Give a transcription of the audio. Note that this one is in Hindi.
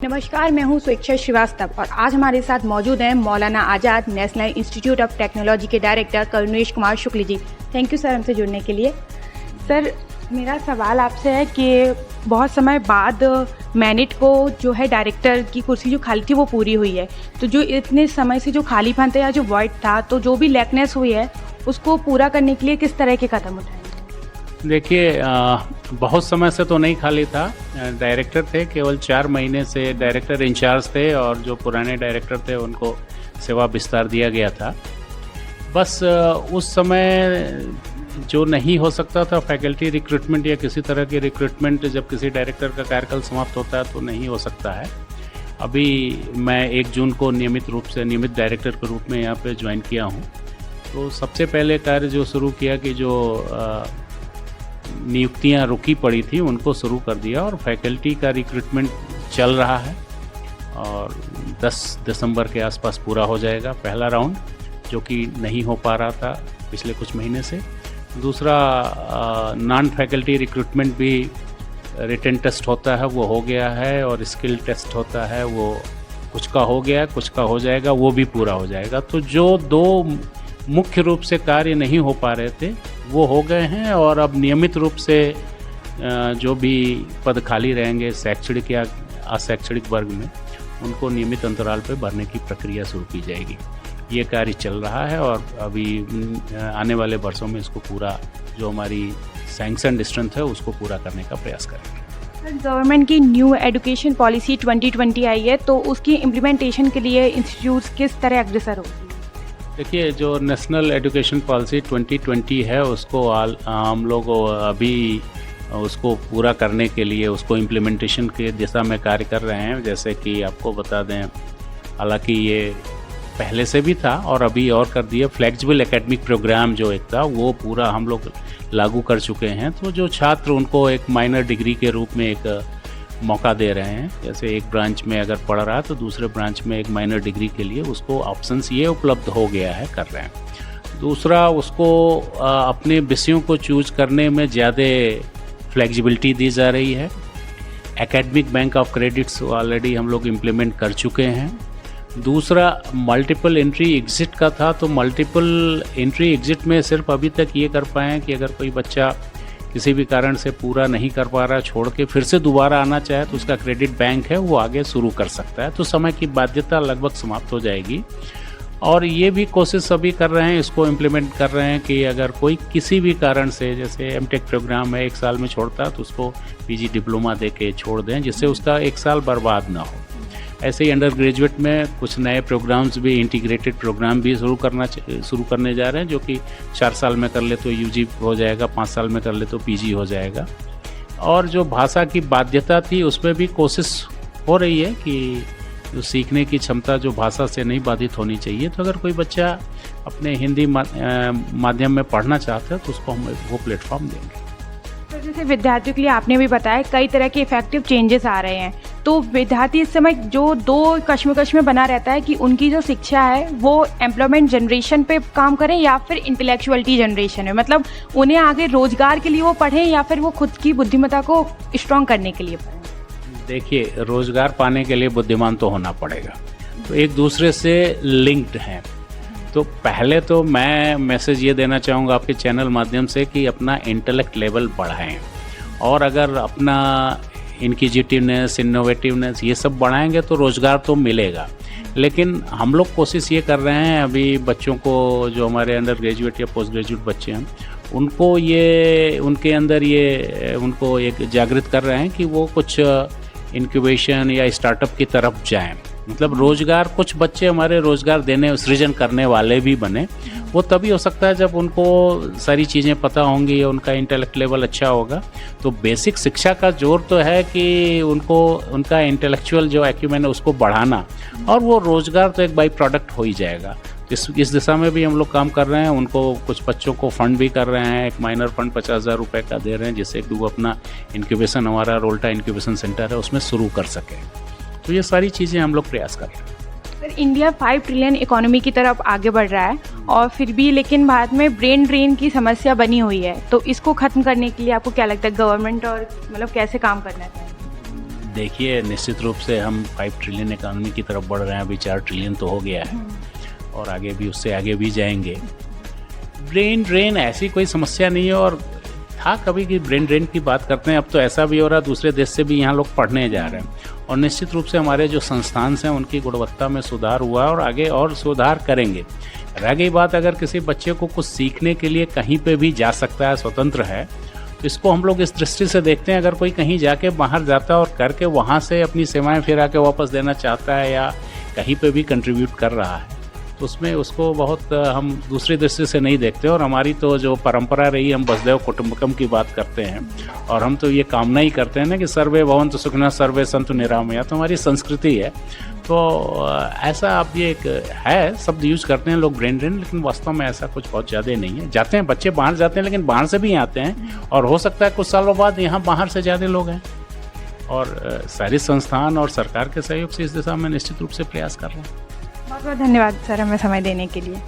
नमस्कार, मैं हूं स्वेच्छा श्रीवास्तव और आज हमारे साथ मौजूद हैं Maulana Azad National Institute of Technology के director Karunesh Kumar Shukla ji. Thank you sir हमसे जुड़ने के लिए। सर, मेरा सवाल आपसे है कि बहुत समय बाद मैनिट को जो है डायरेक्टर की कुर्सी जो खाली थी वो पूरी हुई है, तो जो इतने समय से जो खालीपन था या जो वॉइड था, तो जो भी लैकनेस हुई है उसको पूरा करने के लिए किस तरह के कदम उठाए? देखिए, बहुत समय से तो नहीं खाली था। डायरेक्टर थे, केवल 4 महीने से डायरेक्टर इंचार्ज थे और जो पुराने डायरेक्टर थे उनको सेवा विस्तार दिया गया था। बस उस समय जो नहीं हो सकता था फैकल्टी रिक्रूटमेंट या किसी तरह की रिक्रूटमेंट, जब किसी डायरेक्टर का कार्यकाल समाप्त होता है तो नहीं हो सकता है। अभी मैं 1 जून को नियमित डायरेक्टर के रूप में यहाँ पे ज्वाइन किया हूँ। तो सबसे पहले कार्य जो शुरू किया कि जो नियुक्तियां रुकी पड़ी थी उनको शुरू कर दिया और फैकल्टी का रिक्रूटमेंट चल रहा है और 10 दिसंबर के आसपास पूरा हो जाएगा पहला राउंड, जो कि नहीं हो पा रहा था पिछले कुछ महीने से। दूसरा, नॉन फैकल्टी रिक्रूटमेंट भी रिटन टेस्ट होता है वो हो गया है और स्किल टेस्ट होता है वो कुछ का हो गया, कुछ का हो जाएगा, वो भी पूरा हो जाएगा। तो जो 2 मुख्य रूप से कार्य नहीं हो पा रहे थे वो हो गए हैं और अब नियमित रूप से जो भी पद खाली रहेंगे शैक्षणिक या अशैक्षणिक वर्ग में, उनको नियमित अंतराल पर भरने की प्रक्रिया शुरू की जाएगी। ये कार्य चल रहा है और अभी आने वाले वर्षों में इसको पूरा, जो हमारी सैंक्शन स्ट्रेंथ है उसको पूरा करने का प्रयास करेंगे। गवर्नमेंट की न्यू एजुकेशन पॉलिसी 2020 आई है, तो उसकी इम्प्लीमेंटेशन के लिए इंस्टीट्यूट्स किस तरह अग्रसर होगी? देखिए, जो नेशनल एजुकेशन पॉलिसी 2020 है उसको हम लोग अभी उसको पूरा करने के लिए उसको इम्प्लीमेंटेशन के दिशा में कार्य कर रहे हैं। जैसे कि आपको बता दें, हालांकि ये पहले से भी था और अभी और कर दिया, फ्लेक्सिबल एकेडमिक प्रोग्राम जो एक था वो पूरा हम लोग लागू कर चुके हैं। तो जो छात्र उनको एक माइनर डिग्री के रूप में एक मौका दे रहे हैं, जैसे एक ब्रांच में अगर पढ़ रहा है तो दूसरे ब्रांच में एक माइनर डिग्री के लिए उसको ऑप्शंस ये उपलब्ध हो गया है, कर रहे हैं। दूसरा, उसको अपने विषयों को चूज करने में ज़्यादा फ्लेक्सिबिलिटी दी जा रही है। Academic bank of credits already हम लोग इम्प्लीमेंट कर चुके हैं। दूसरा, मल्टीपल एंट्री एग्जिट का था, तो मल्टीपल एंट्री एग्जिट में सिर्फ अभी तक ये कर पाए हैं कि अगर कोई बच्चा किसी भी कारण से पूरा नहीं कर पा रहा, छोड़ के फिर से दोबारा आना चाहे तो उसका क्रेडिट बैंक है वो आगे शुरू कर सकता है। तो समय की बाध्यता लगभग समाप्त हो जाएगी। और ये भी कोशिश अभी कर रहे हैं, इसको इम्प्लीमेंट कर रहे हैं कि अगर कोई किसी भी कारण से, जैसे एमटेक प्रोग्राम है 1 साल में छोड़ता है तो उसको पीजी डिप्लोमा दे के छोड़ दें, जिससे उसका 1 साल बर्बाद ना हो। ऐसे ही अंडर ग्रेजुएट में कुछ नए प्रोग्राम्स भी, इंटीग्रेटेड प्रोग्राम भी शुरू करने जा रहे हैं, जो कि 4 साल में कर ले तो यूजी हो जाएगा, 5 साल में कर ले तो पीजी हो जाएगा। और जो भाषा की बाध्यता थी उसमें भी कोशिश हो रही है कि जो सीखने की क्षमता जो भाषा से नहीं बाधित होनी चाहिए, तो अगर कोई बच्चा अपने हिंदी माध्यम में पढ़ना चाहता है तो उसको हम वो प्लेटफॉर्म देंगे। तो जैसे विद्यार्थियों के लिए आपने भी बताया कई तरह के इफेक्टिव चेंजेस आ रहे हैं, तो विद्यार्थी इस समय जो 2 कश्मकश में बना रहता है कि उनकी जो शिक्षा है वो एम्प्लॉयमेंट जनरेशन पे काम करें या फिर इंटेलेक्चुअलिटी जनरेशन में, मतलब उन्हें आगे रोजगार के लिए वो पढ़ें या फिर वो खुद की बुद्धिमत्ता को स्ट्रॉन्ग करने के लिए पढ़ें? देखिए, रोजगार पाने के लिए बुद्धिमान तो होना पड़ेगा, तो एक दूसरे से लिंक्ड हैं। तो पहले तो मैं मैसेज ये देना चाहूँगा आपके चैनल माध्यम से कि अपना इंटेलेक्ट लेवल बढ़ाएं, और अगर अपना इनक्विजिटिवनेस, इनोवेटिवनेस ये सब बढ़ाएंगे तो रोज़गार तो मिलेगा। लेकिन हम लोग कोशिश ये कर रहे हैं, अभी बच्चों को, जो हमारे अंडर ग्रेजुएट या पोस्ट ग्रेजुएट बच्चे हैं, उनको ये, उनके अंदर ये, उनको एक जागृत कर रहे हैं कि वो कुछ इंक्यूबेशन या स्टार्टअप की तरफ जाएं। मतलब रोज़गार, कुछ बच्चे हमारे रोज़गार देने, सृजन करने वाले भी बने। वो तभी हो सकता है जब उनको सारी चीज़ें पता होंगी, उनका इंटेलेक्ट लेवल अच्छा होगा। तो बेसिक शिक्षा का जोर तो है कि उनको, उनका इंटेलेक्चुअल जो एक्यूमेन है उसको बढ़ाना, और वो रोज़गार तो एक बाई प्रोडक्ट हो ही जाएगा। इस दिशा में भी हम लोग काम कर रहे हैं। उनको, कुछ बच्चों को फंड भी कर रहे हैं, एक माइनर फंड 50,000 रुपये का दे रहे हैं, जिससे कि वो अपना इंक्यूबेशन, हमारा रोल्टा इंक्यूबेशन सेंटर है उसमें शुरू कर सकें। तो ये सारी चीज़ें हम लोग प्रयास कर रहे हैं। सर, इंडिया 5 ट्रिलियन इकोनॉमी की तरफ आगे बढ़ रहा है और फिर भी लेकिन भारत में ब्रेन ड्रेन की समस्या बनी हुई है, तो इसको ख़त्म करने के लिए आपको क्या लगता है गवर्नमेंट और मतलब कैसे काम करना चाहिए? देखिए, निश्चित रूप से हम 5 ट्रिलियन इकॉनमी की तरफ बढ़ रहे हैं, अभी 4 ट्रिलियन तो हो गया है और आगे भी, उससे आगे भी जाएंगे। ब्रेन ड्रेन ऐसी कोई समस्या नहीं है, और था कभी कि ब्रेन ड्रेन की बात करते हैं, अब तो ऐसा भी हो रहा है दूसरे देश से भी यहाँ लोग पढ़ने जा रहे हैं, और निश्चित रूप से हमारे जो संस्थान हैं उनकी गुणवत्ता में सुधार हुआ और आगे और सुधार करेंगे। रह गई बात, अगर किसी बच्चे को कुछ सीखने के लिए कहीं पे भी जा सकता है, स्वतंत्र है, तो इसको हम लोग इस दृष्टि से देखते हैं, अगर कोई कहीं जाके बाहर जाता है और करके वहाँ से अपनी सेवाएं फिर आके वापस देना चाहता है या कहीं पे भी कंट्रीब्यूट कर रहा है, तो उसमें उसको बहुत हम दूसरी दृष्टि से नहीं देखते। और हमारी तो जो परंपरा रही, हम वसुधैव कुटुंबकम की बात करते हैं, और हम तो ये कामना ही करते हैं ना कि सर्वे भवन्तु सुखिनः सर्वे सन्तु निरामया, तो हमारी संस्कृति है। तो ऐसा अब ये एक है, शब्द यूज करते हैं लोग ब्रेन ड्रेन, लेकिन वास्तव में ऐसा कुछ बहुत ज़्यादा नहीं है। जाते हैं बच्चे, बाहर जाते हैं, लेकिन बाहर से भी आते हैं, और हो सकता है कुछ सालों बाद यहाँ बाहर से ज़्यादा लोग हैं, और सारे संस्थान और सरकार के सहयोग से इस दिशा में निश्चित रूप से प्रयास कर रहे हैं। बहुत बहुत धन्यवाद सर हमें समय देने के लिए।